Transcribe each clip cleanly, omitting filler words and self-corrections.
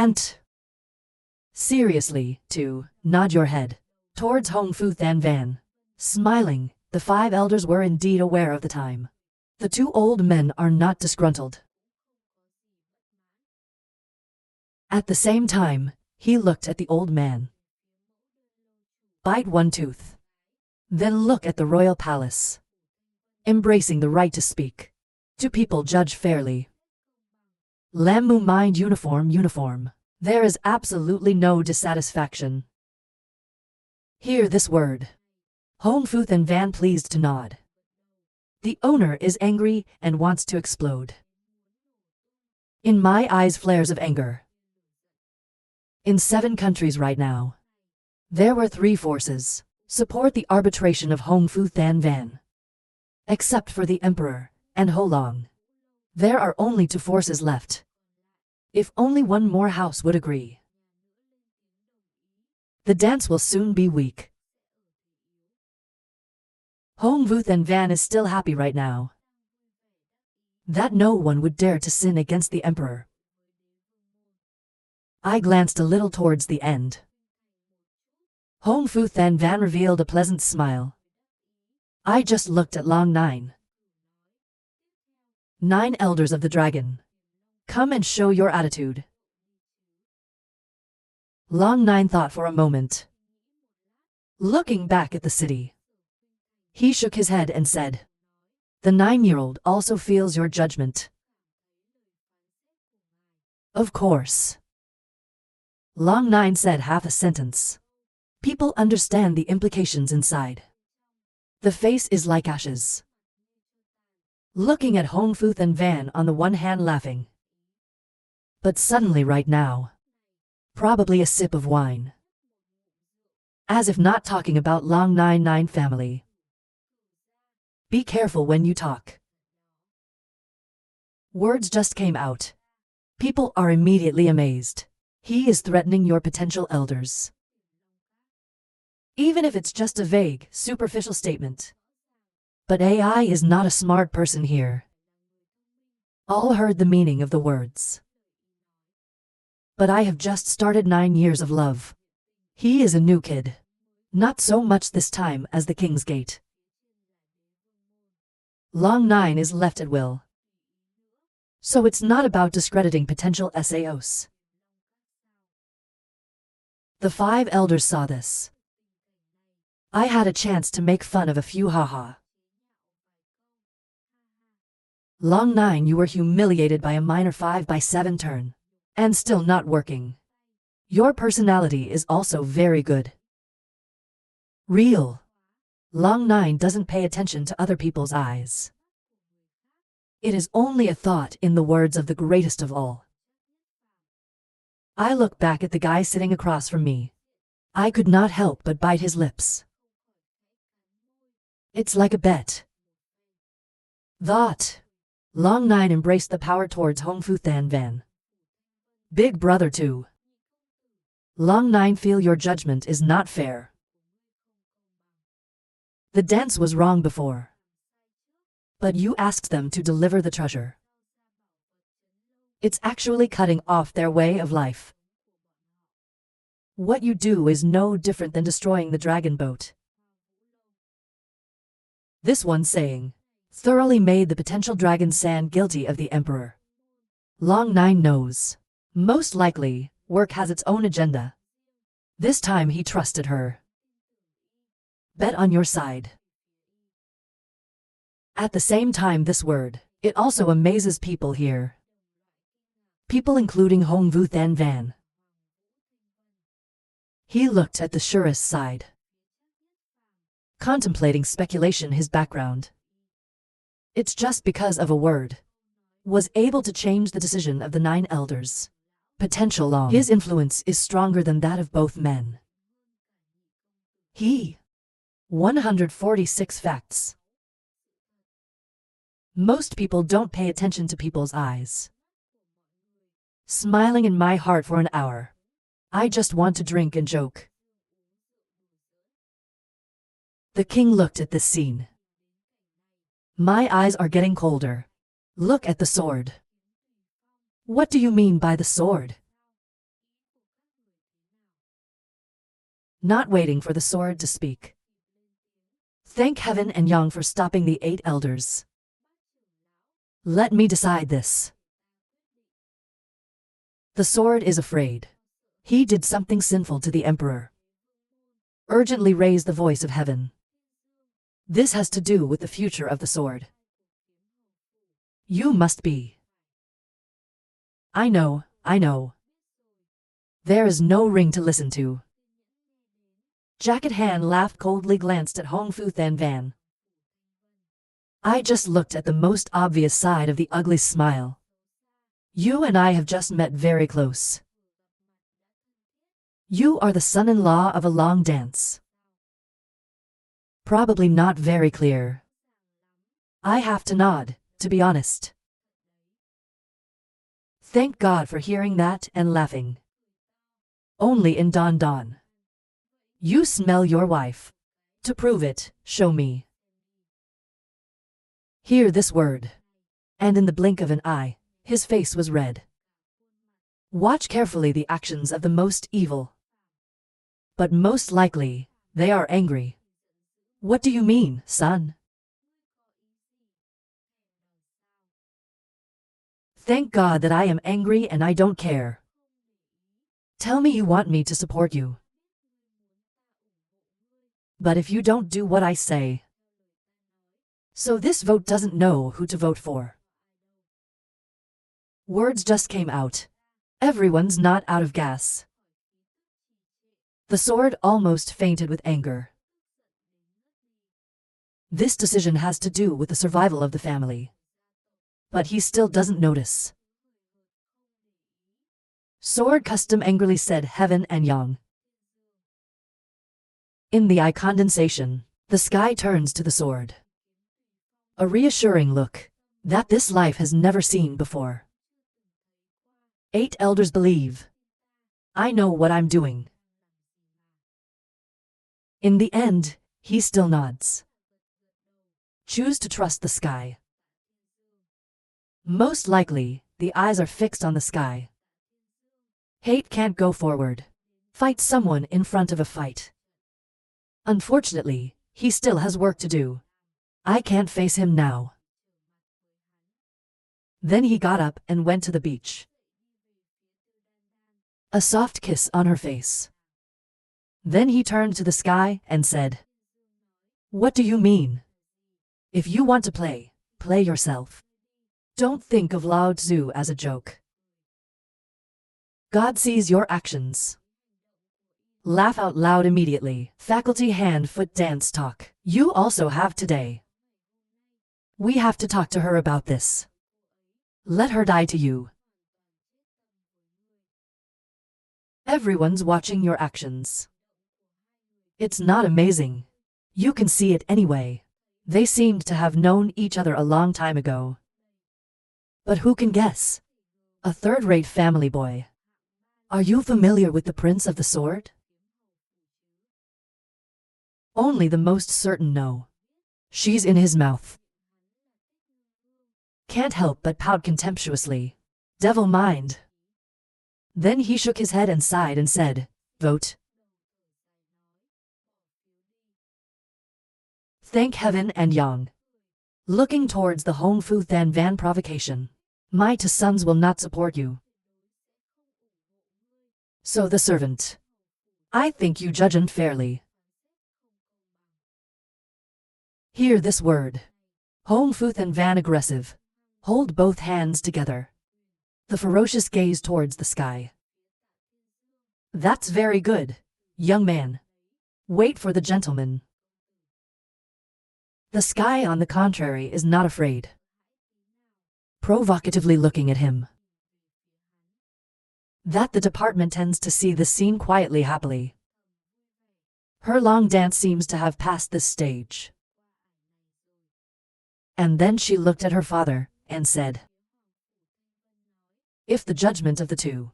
And seriously, to nod your head towards Hong Fu Than Van. Smiling, the 5 elders were indeed aware of the time. The 2 old men are not disgruntled. At the same time, he looked at the old man. Bite one tooth. Then look at the royal palace. Embracing the right to speak. Do people judge fairly? Lammu mind uniform. There is absolutely no dissatisfaction. Hear this word. Hong Fu Than Van pleased to nod. The owner is angry and wants to explode. In my eyes, flares of anger. In 7 countries right now, there were 3 forces support the arbitration of Hong Fu Than Van. Except for the Emperor and Ho Long, there are only 2 forces left. If only one more house would agree, the dance will soon be weak. Hong Fu Than Van is still happy right now that no one would dare to sin against the Emperor. I glanced a little towards the end. Hong Fu Than Van revealed a pleasant smile. I just looked at Long Nine. 9 elders of the dragon. Come and show your attitude. Long Nine thought for a moment. Looking back at the city, he shook his head and said, the 9-year-old also feels your judgment. Of course. Long Nine said half a sentence. People understand the implications inside. The face is like ashes. Looking at Hong Fu Than Van on the one hand laughing. But suddenly right now, probably a sip of wine. As if not talking about Long Nine family. Be careful when you talk. Words just came out. People are immediately amazed. He is threatening your potential elders. Even if it's just a vague, superficial statement. But AI is not a smart person here. All heard the meaning of the words. But I have just started 9 years of love. He is a new kid. Not so much this time as the King's Gate. Long Nine is left at will. So it's not about discrediting potential SAOs. The 5 elders saw this. I had a chance to make fun of a few haha. Long Nine, you were humiliated by a minor 5/7 turn. And still not working. Your personality is also very good. Real. Long Nine doesn't pay attention to other people's eyes. It is only a thought, in the words of the greatest of all. I look back at the guy sitting across from me. I could not help but bite his lips. It's like a bet. Thought. Long Nine embraced the power towards Hong Fu Than Van. Big brother too. Long Nine, feel your judgment is not fair. The dance was wrong before. But you asked them to deliver the treasure. It's actually cutting off their way of life. What you do is no different than destroying the dragon boat. This one saying thoroughly made the potential dragon Sand guilty of the Emperor. Long Nine knows. Most likely, work has its own agenda. This time he trusted her. Bet on your side. At the same time, this word, it also amazes people here. People including Hong Fu Than Van. He looked at the surest side. Contemplating speculation, his background. It's just because of a word. Was able to change the decision of the 9 elders. Potential long. His influence is stronger than that of both men. He. 146 facts. Most people don't pay attention to people's eyes. Smiling in my heart for an hour. I just want to drink and joke. The king looked at this scene. My eyes are getting colder. Look at the sword. What do you mean by the sword? not waiting for the sword to speak. Thank heaven and Yang for stopping the 8 elders. Let me decide this. The sword is afraid. He did something sinful to the emperor. Urgently raise the voice of heaven. This has to do with the future of the sword. You must be. I know. There is no ring to listen to. Jacket Han laughed coldly, glanced at Hong Fu Than Van. I just looked at the most obvious side of the ugly smile. You and I have just met very close. You are the son-in-law of a long dance. Probably not very clear. I have to nod, to be honest. Thank God for hearing that and laughing. Only in Don. You smell your wife. To prove it, show me. Hear this word. And in the blink of an eye, his face was red. Watch carefully the actions of the most evil. But most likely, they are angry. What do you mean, son? Thank God that I am angry and I don't care. Tell me you want me to support you. But if you don't do what I say. So this vote doesn't know who to vote for. Words just came out. Everyone's not out of gas. The sword almost fainted with anger. This decision has to do with the survival of the family. But he still doesn't notice. Sword custom angrily said heaven and Yang. In the eye condensation, the sky turns to the sword. A reassuring look that this life has never seen before. 8 elders believe. I know what I'm doing. In the end, he still nods. Choose to trust the sky. Most likely, the eyes are fixed on the sky. Hate can't go forward. Fight someone in front of a fight. Unfortunately, he still has work to do. I can't face him now. Then he got up and went to the beach. A soft kiss on her face. Then he turned to the sky and said, What do you mean? If you want to play, play yourself. Don't think of Lao Tzu as a joke. God sees your actions. Laugh out loud immediately. Faculty hand foot dance talk. You also have today. We have to talk to her about this. Let her die to you. Everyone's watching your actions. It's not amazing. You can see it anyway. They seemed to have known each other a long time ago. But who can guess? A third-rate family boy. Are you familiar with the Prince of the Sword? Only the most certain know. She's in his mouth. Can't help but pout contemptuously. Devil mind. Then he shook his head and sighed and said, Vote. Thank heaven and Yang. Looking towards the Hong Fu Than Van provocation. My 2 sons will not support you. So the servant. I think you judge unfairly. Hear this word. Hong Fu Than Van aggressive. Hold both hands together. The ferocious gaze towards the sky. That's very good, young man. Wait for the gentleman. The sky, on the contrary, is not afraid. Provocatively looking at him. That the department tends to see the scene quietly happily. Her long dance seems to have passed this stage. And then she looked at her father, and said, If the judgment of the 2.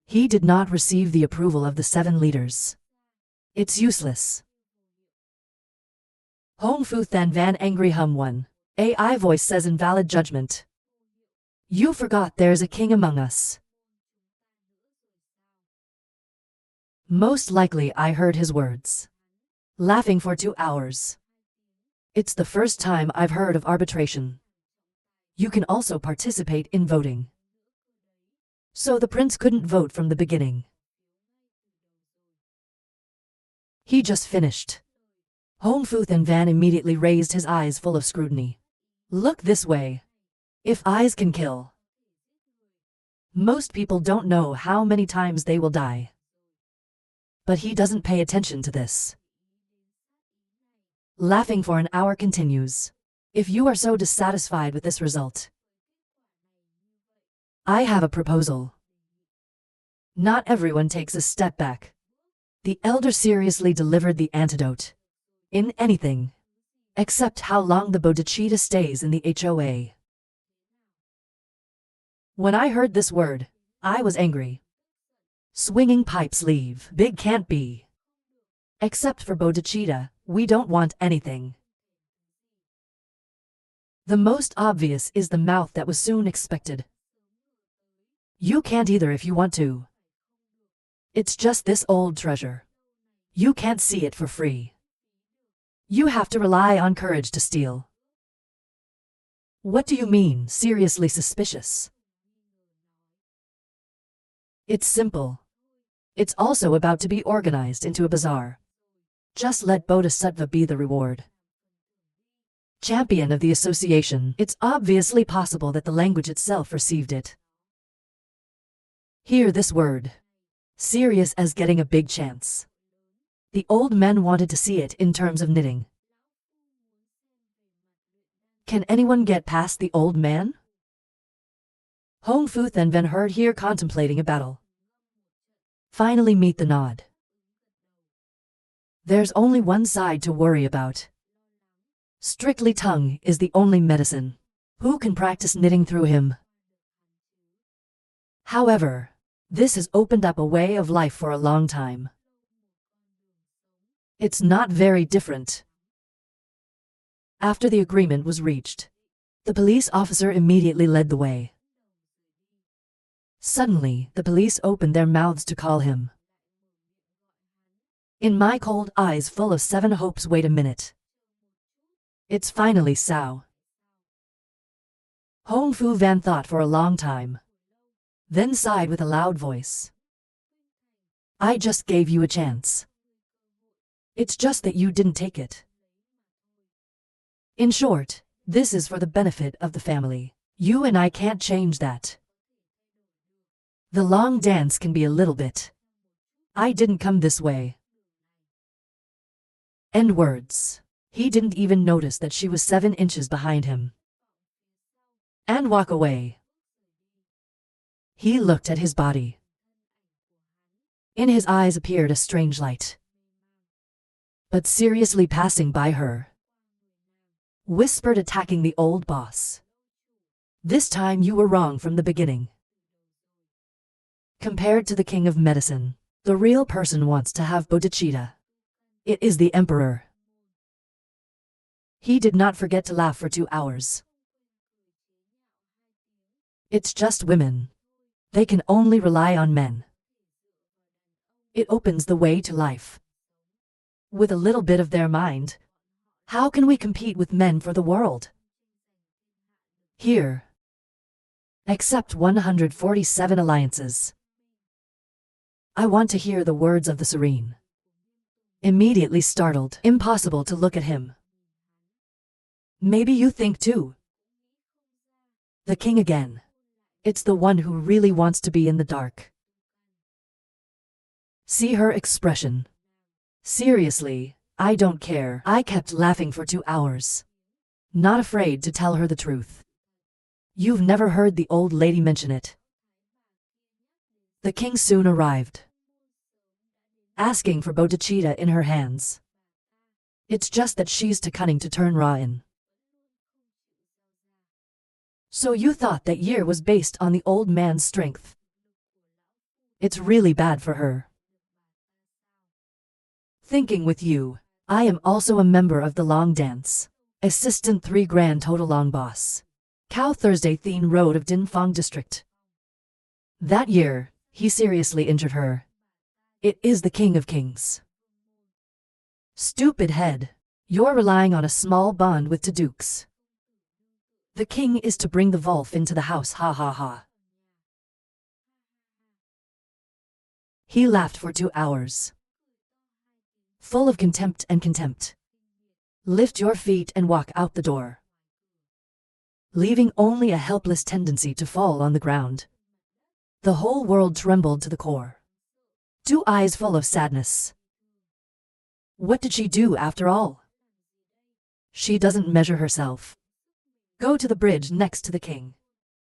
He did not receive the approval of the 7 leaders. It's useless. Hong Fu Than Van angry hum 1. AI voice says invalid judgment. You forgot there's a king among us. Most likely I heard his words. Laughing for 2 hours. It's the first time I've heard of arbitration. You can also participate in voting. So the prince couldn't vote from the beginning. He just finished. Hong Fu and Van immediately raised his eyes full of scrutiny. Look this way. If eyes can kill. Most people don't know how many times they will die. But he doesn't pay attention to this. Laughing for an hour continues. If you are so dissatisfied with this result, I have a proposal. Not everyone takes a step back. The elder seriously delivered the antidote. In anything. Except how long the bodhicitta stays in the HOA. When I heard this word, I was angry. Swinging pipes leave. Big can't be. Except for bodhicitta, we don't want anything. The most obvious is the mouth that was soon expected. You can't either if you want to. It's just this old treasure. You can't see it for free. You have to rely on courage to steal. What do you mean, seriously suspicious? It's simple. It's also about to be organized into a bazaar. Just let Bodhisattva be the reward. Champion of the association, it's obviously possible that the language itself received it. Hear this word. Serious as getting a big chance. The old men wanted to see it in terms of knitting. Can anyone get past the old man? Hong Fu and Van heard here contemplating a battle. Finally meet the nod. There's only one side to worry about. Strictly tongue is the only medicine. Who can practice knitting through him? However, this has opened up a way of life for a long time. It's not very different. After the agreement was reached, the police officer immediately led the way. Suddenly, the police opened their mouths to call him. In my cold eyes full of 7 hopes, wait a minute. It's finally Sao. Hong Fu Van thought for a long time. Then sighed with a loud voice. I just gave you a chance. It's just that you didn't take it. In short, this is for the benefit of the family. You and I can't change that. The long dance can be a little bit. I didn't come this way. End words. He didn't even notice that she was 7 inches behind him. And walk away. He looked at his body. In his eyes appeared a strange light. But seriously passing by her. Whispered, attacking the old boss. This time you were wrong from the beginning. Compared to the king of medicine, the real person wants to have bodhicitta. It is the emperor. He did not forget to laugh for 2 hours. It's just women. They can only rely on men. It opens the way to life. With a little bit of their mind, how can we compete with men for the world? Here. Accept 147 alliances. I want to hear the words of the serene. Immediately startled, impossible to look at him. Maybe you think too. The king again. It's the one who really wants to be in the dark. See her expression. Seriously, I don't care. I kept laughing for 2 hours. Not afraid to tell her the truth. You've never heard the old lady mention it. The king soon arrived. Asking for bodhicitta in her hands. It's just that she's too cunning to turn raw in. So you thought that year was based on the old man's strength. It's really bad for her. Thinking with you, I am also a member of the long dance. Assistant 3 grand total long boss. Cow Thursday Thien Road of Din Phong District. That year, he seriously injured her. It is the King of Kings. Stupid head. You're relying on a small bond with two dukes. The king is to bring the wolf into the house, ha ha ha. He laughed for 2 hours. Full of contempt and contempt. Lift your feet and walk out the door. Leaving only a helpless tendency to fall on the ground. The whole world trembled to the core. 2 eyes full of sadness. What did she do after all? She doesn't measure herself. Go to the bridge next to the king.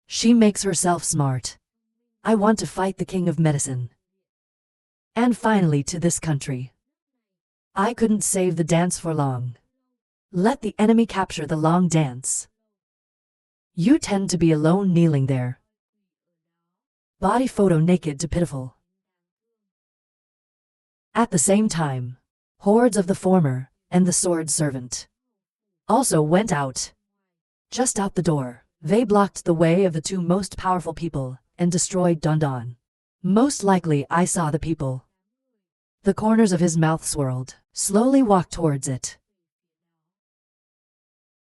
She makes herself smart. I want to fight the king of medicine. And finally to this country. I couldn't save the dance for long. Let the enemy capture the long dance. You tend to be alone kneeling there. Body photo naked to pitiful. At the same time, hordes of the former and the sword servant also went out. Just out the door, they blocked the way of the 2 most powerful people and destroyed Don Don. Most likely I saw the people. The corners of his mouth swirled, slowly walked towards it.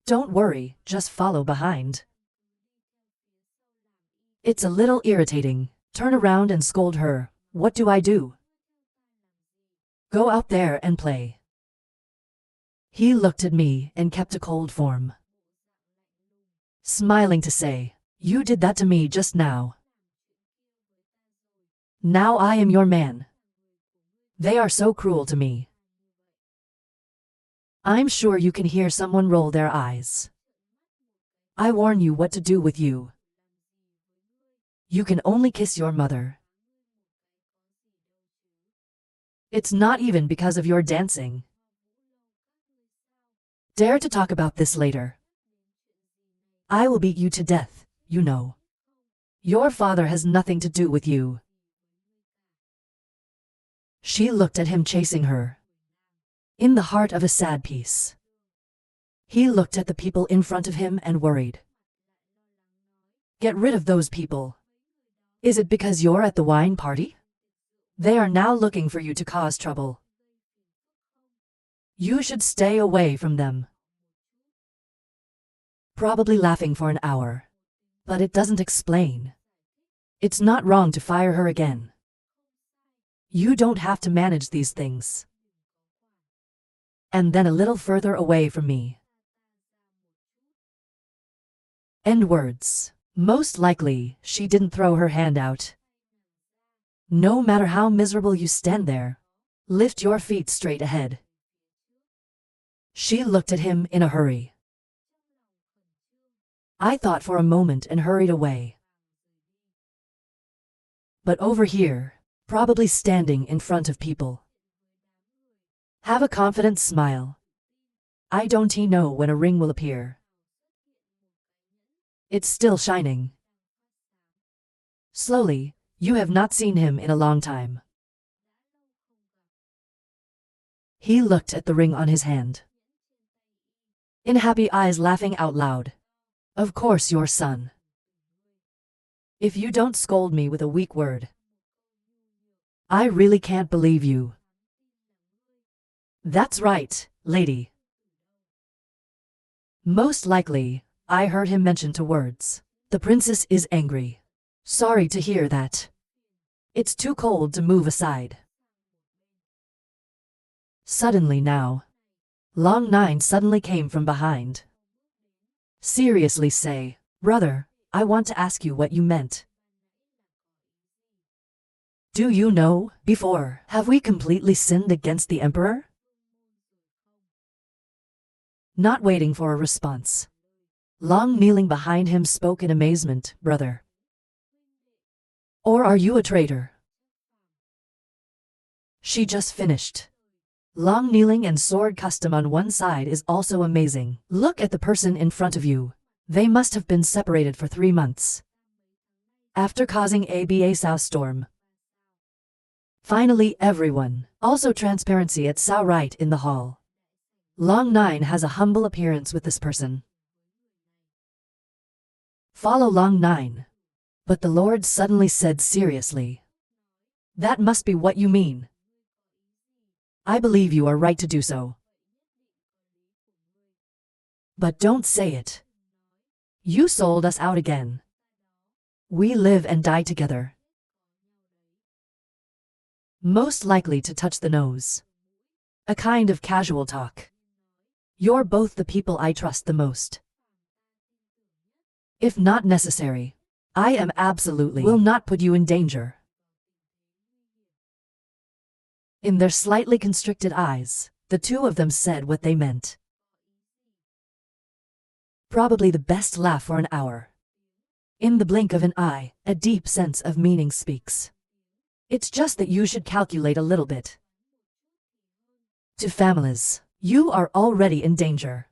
Don't worry, just follow behind. It's a little irritating. Turn around and scold her. What do I do? Go out there and play. He looked at me and kept a cold form. Smiling to say, you did that to me just now. Now I am your man. They are so cruel to me. I'm sure you can hear someone roll their eyes. I warn you what to do with you. You can only kiss your mother. It's not even because of your dancing. Dare to talk about this later. I will beat you to death, you know. Your father has nothing to do with you. She looked at him chasing her. In the heart of a sad piece. He looked at the people in front of him and worried. Get rid of those people. Is it because you're at the wine party? They are now looking for you to cause trouble. You should stay away from them. Probably laughing for an hour. But it doesn't explain. It's not wrong to fire her again. You don't have to manage these things. And then a little further away from me. End words. Most likely, she didn't throw her hand out. No matter how miserable you stand there, lift your feet straight ahead. She looked at him in a hurry. I thought for a moment and hurried away. But over here, probably standing in front of people. Have a confident smile. I don't know when a ring will appear. It's still shining. Slowly, you have not seen him in a long time. He looked at the ring on his hand. In happy eyes laughing out loud. Of course your son. If you don't scold me with a weak word. I really can't believe you. That's right, lady. Most likely, I heard him mention 2 words. The princess is angry. Sorry to hear that. It's too cold to move aside. Suddenly now. Long Nine suddenly came from behind. Seriously say, brother, I want to ask you what you meant. Do you know, before, have we completely sinned against the emperor? Not waiting for a response. Long kneeling behind him spoke in amazement, brother. Or are you a traitor? She just finished. Long kneeling and sword custom on one side is also amazing. Look at the person in front of you. They must have been separated for 3 months. After causing a Sao storm. Finally everyone. Also transparency at Sao right in the hall. Long Nine has a humble appearance with this person. Follow Long Nine. But the Lord suddenly said seriously. That must be what you mean. I believe you are right to do so. But don't say it. You sold us out again. We live and die together. Most likely to touch the nose. A kind of casual talk. You're both the people I trust the most. If not necessary, I am absolutely will not put you in danger. In their slightly constricted eyes, the two of them said what they meant. Probably the best laugh for an hour. In the blink of an eye, a deep sense of meaning speaks. It's just that you should calculate a little bit. To families, you are already in danger.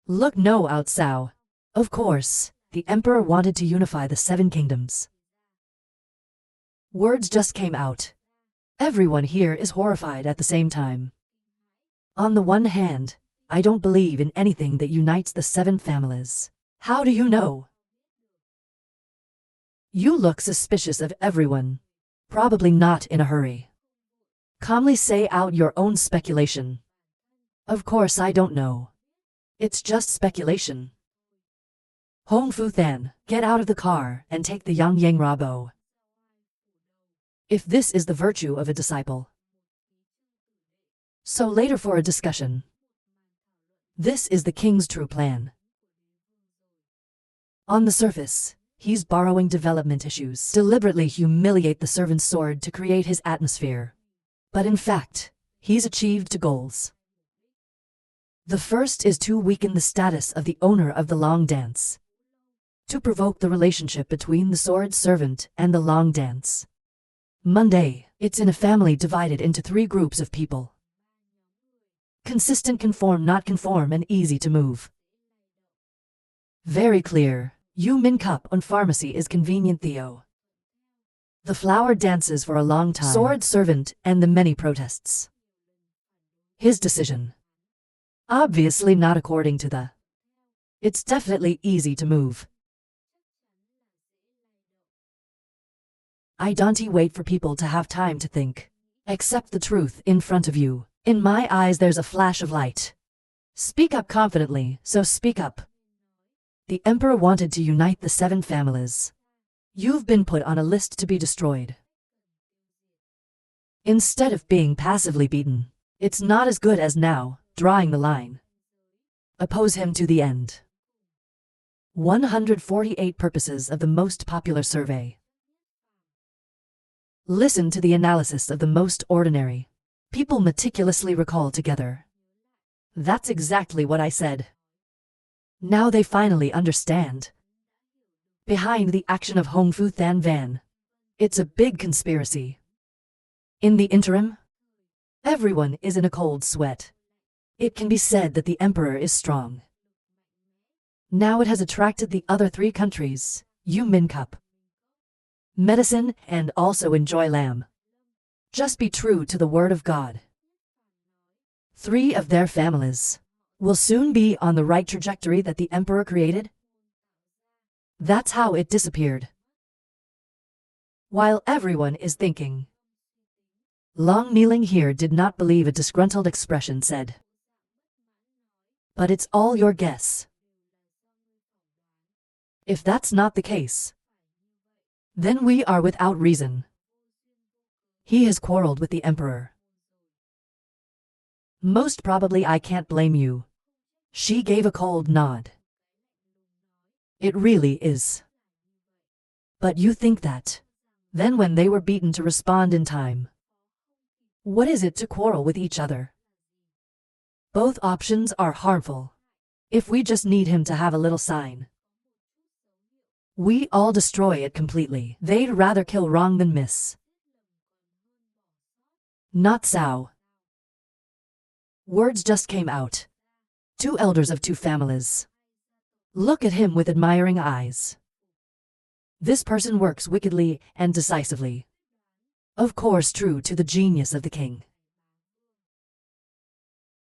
Look no outside. Of course, the emperor wanted to unify the 7 kingdoms. Words just came out. Everyone here is horrified at the same time. On the one hand, I don't believe in anything that unites the 7 families. How do you know? You look suspicious of everyone. Probably not in a hurry. Calmly say out your own speculation. Of course I don't know. It's just speculation. Hong Fu Than, get out of the car and take the Yang Yang Rabo. If this is the virtue of a disciple. So later for a discussion. This is the king's true plan. On the surface, he's borrowing development issues, deliberately humiliate the servant's sword to create his atmosphere. But in fact, he's achieved 2 goals. The first is to weaken the status of the owner of the long dance. To provoke the relationship between the sword servant and the long dance. Monday, it's in a family divided into 3 groups of people. Consistent, conform, not conform, and easy to move. Very clear. Yu Min Cup on pharmacy is convenient Theo. The flower dances for a long time. Sword servant and the many protests. His decision. Obviously not according to the. It's definitely easy to move. I don't wait for people to have time to think. Accept the truth in front of you. In my eyes there's a flash of light. Speak up confidently, so speak up. The emperor wanted to unite the 7 families. You've been put on a list to be destroyed. Instead of being passively beaten, it's not as good as now, drawing the line. Oppose him to the end. 148 purposes of the most popular survey. Listen to the analysis of the most ordinary. People meticulously recall together. That's exactly what I said. Now they finally understand. Behind the action of Hong Fu Than Van, it's a big conspiracy. In the interim, everyone is in a cold sweat. It can be said that the emperor is strong. Now it has attracted the other 3 countries, Yu Min Cup, medicine, and also enjoy lamb. Just be true to the word of God. 3 of their families will soon be on the right trajectory that the emperor created. That's how it disappeared. While everyone is thinking. Long kneeling here did not believe a disgruntled expression said. But it's all your guess. If that's not the case, then we are without reason. He has quarreled with the emperor. Most probably I can't blame you. She gave a cold nod. It really is. But you think that. Then when they were beaten to respond in time. What is it to quarrel with each other? Both options are harmful. If we just need him to have a little sign. We all destroy it completely. They'd rather kill wrong than miss. Not so. Words just came out. 2 elders of 2 families. Look at him with admiring eyes. This person works wickedly and decisively. Of course, true to the genius of the king.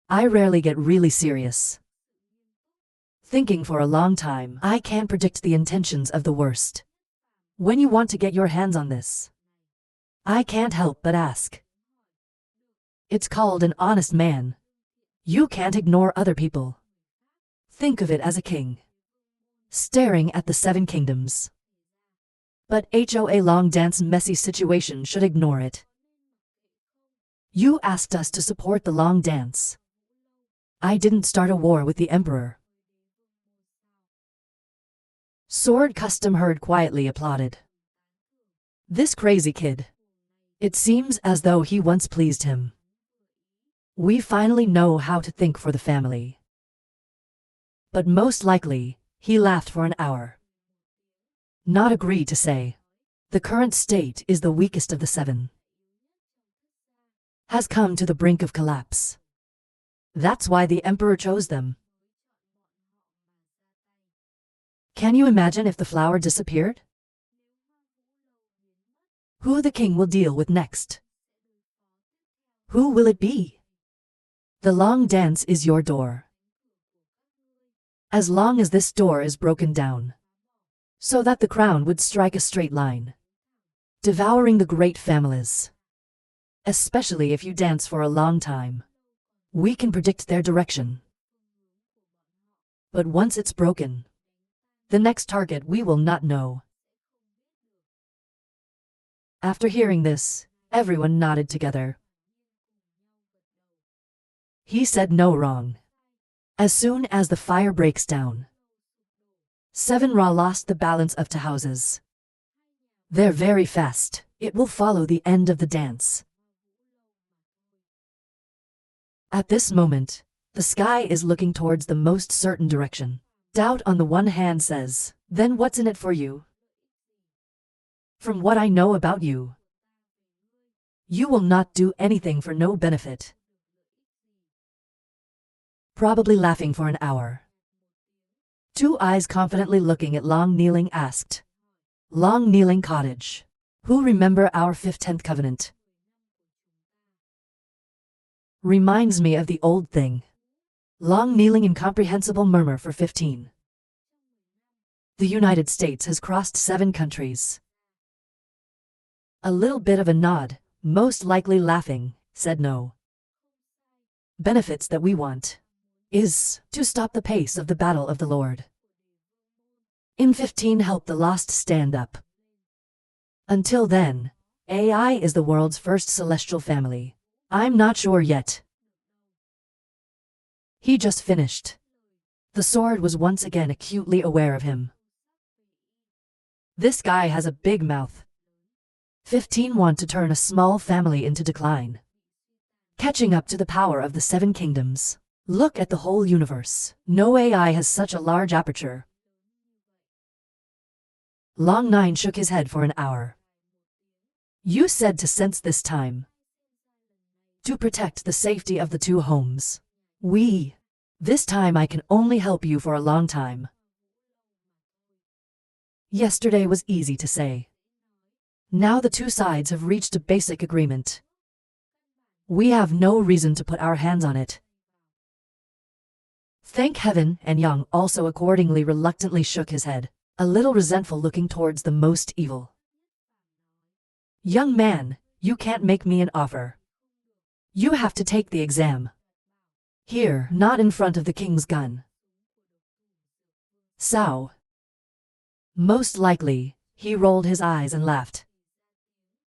I rarely get really serious. Thinking for a long time, I can't predict the intentions of the worst. When you want to get your hands on this, I can't help but ask. It's called an honest man. You can't ignore other people. Think of it as a king, staring at the seven kingdoms. But HOA long dance messy situation should ignore it. You asked us to support the long dance. I didn't start a war with the emperor. Sword Custom Herd quietly applauded. This crazy kid. It seems as though he once pleased him. We finally know how to think for the family. But most likely, he laughed for an hour. Not agree to say. The current state is the weakest of the seven. Has come to the brink of collapse. That's why the emperor chose them. Can you imagine if the flower disappeared? Who the king will deal with next? Who will it be? The long dance is your door. As long as this door is broken down, so that the crown would strike a straight line, devouring the great families. Especially if you dance for a long time, we can predict their direction. But once it's broken, the next target we will not know. After hearing this, everyone nodded together. He said no wrong. As soon as the fire breaks down, 7 Ra lost the balance of two houses. They're very fast. It will follow the end of the dance. At this moment, the sky is looking towards the most certain direction. Doubt on the one hand says, then what's in it for you? From what I know about you, you will not do anything for no benefit. Probably laughing for an hour. Two eyes confidently looking at Long Kneeling asked, Long Kneeling Cottage, who remember our 15th covenant? Reminds me of the old thing. Long Kneeling incomprehensible murmur for 15. The United States has crossed 7 countries. A little bit of a nod, most likely laughing, said no. Benefits that we want is to stop the pace of the battle of the Lord. In 15 help the lost stand up. Until then, AI is the world's first celestial family. I'm not sure yet. He just finished. The sword was once again acutely aware of him. This guy has a big mouth. 15 want to turn a small family into decline. Catching up to the power of the 7 kingdoms. Look at the whole universe. No AI has such a large aperture. Long 9 shook his head for an hour. You said to sense this time. To protect the safety of the 2 homes. This time I can only help you for a long time. Yesterday was easy to say. Now the 2 sides have reached a basic agreement. We have no reason to put our hands on it. Thank heaven, and Yang also accordingly reluctantly shook his head, a little resentful looking towards the most evil. Young man, you can't make me an offer. You have to take the exam. Here, not in front of the king's gun. Sao. Most likely, he rolled his eyes and laughed.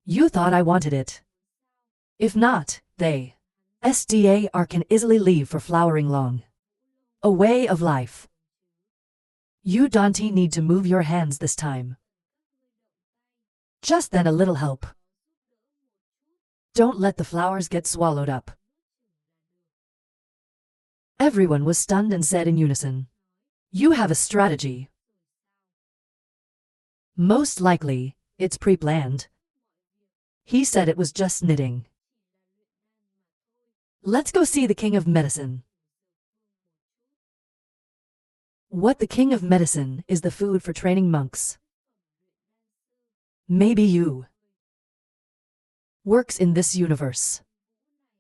You thought I wanted it. If not, they, SDAR can easily leave for flowering long. A way of life. You don't need to move your hands this time. Just then a little help. Don't let the flowers get swallowed up. Everyone was stunned and said in unison. You have a strategy. Most likely, it's pre-planned. He said it was just knitting. Let's go see the King of Medicine. What the King of Medicine is the food for training monks. Maybe you. Works in this universe.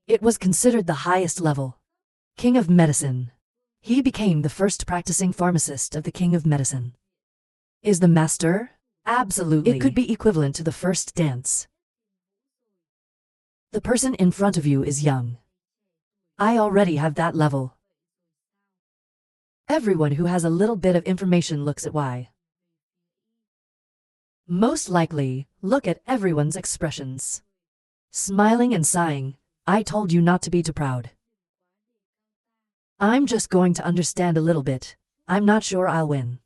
It was considered the highest level. King of Medicine. He became the first practicing pharmacist of the King of Medicine. Is the master? Absolutely. It could be equivalent to the first dance. The person in front of you is young. I already have that level. Everyone who has a little bit of information looks at why. Most likely, look at everyone's expressions. Smiling and sighing, I told you not to be too proud. I'm just going to understand a little bit. I'm not sure I'll win.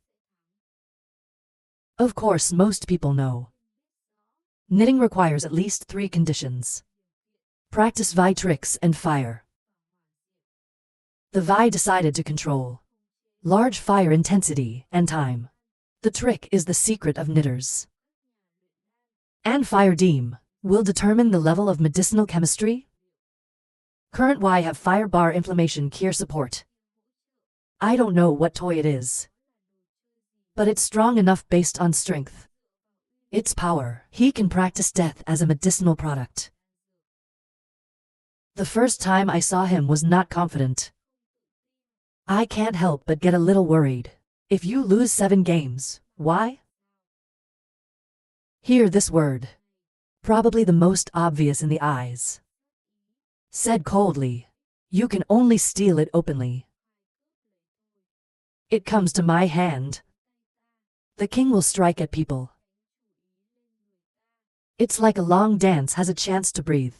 Of course, most people know. Knitting requires at least 3 conditions. Practice Vi tricks and fire. The Vi decided to control large fire intensity and time. The trick is the secret of knitters. And fire deem will determine the level of medicinal chemistry. Current Y have fire bar inflammation cure support. I don't know what toy it is, but it's strong enough based on strength. Its power, he can practice death as a medicinal product. The first time I saw him was not confident. I can't help but get a little worried. If you lose 7 games, why? Hear this word. Probably the most obvious in the eyes. Said coldly. You can only steal it openly. It comes to my hand. The king will strike at people. It's like a long dance has a chance to breathe.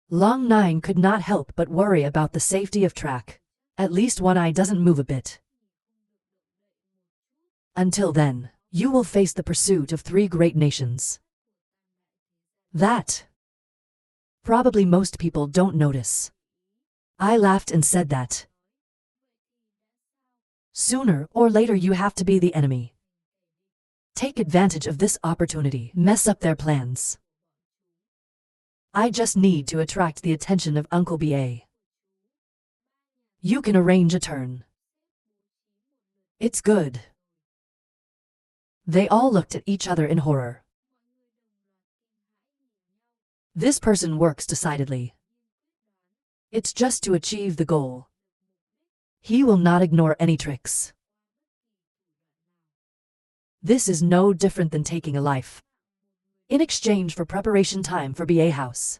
Long 9 could not help but worry about the safety of track. At least one eye doesn't move a bit. Until then, you will face the pursuit of 3 great nations. That probably most people don't notice. I laughed and said that. Sooner or later you have to be the enemy. Take advantage of this opportunity, mess up their plans. I just need to attract the attention of Uncle BA. You can arrange a turn. It's good. They all looked at each other in horror. This person works decidedly. It's just to achieve the goal. He will not ignore any tricks. This is no different than taking a life in exchange for preparation time for BA House.